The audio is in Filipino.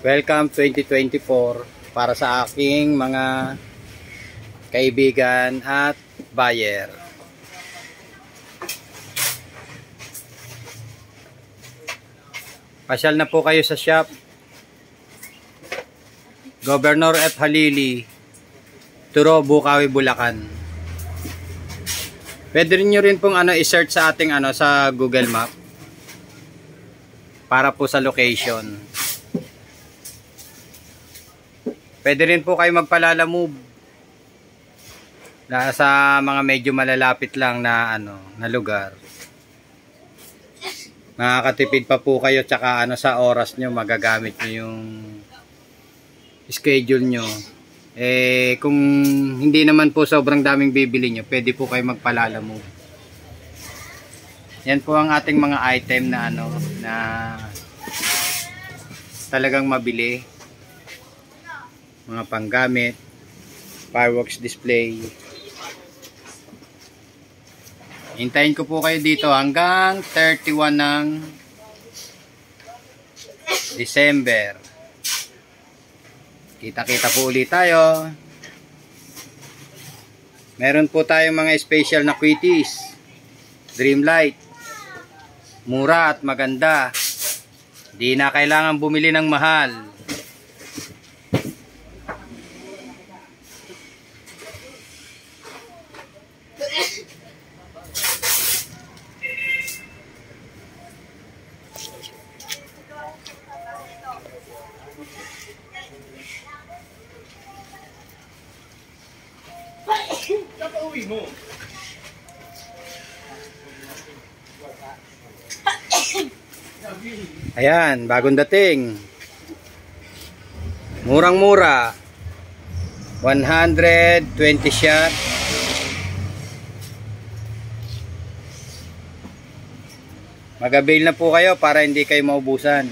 Welcome 2024 para sa aking mga kaibigan at buyer. Pasyal na po kayo sa shop. Governor F. Halili, Turo, Bukawi, Bulacan. Pwede rin nyo rin pong i-search sa ating sa Google Map para po sa location. Pwede rin po kayo magpalala move sa mga medyo malalapit lang na na lugar. Makakatipid pa po kayo, tsaka sa oras nyo magagamit nyo yung schedule nyo. Kung hindi naman po sobrang daming bibili nyo, pwede po kayo magpalala move. Yan po ang ating mga item na na talagang mabili. Mga panggamit, fireworks display. Hintayin ko po kayo dito hanggang 31 ng December. Kita-kita po ulit tayo. Meron po tayong mga special na quitties. Dreamlight. Mura at maganda. Di na kailangan bumili ng mahal. Ayan, bagong dating. Murang-mura. 120 shot. Mag-avail na po kayo para hindi kayo maubusan.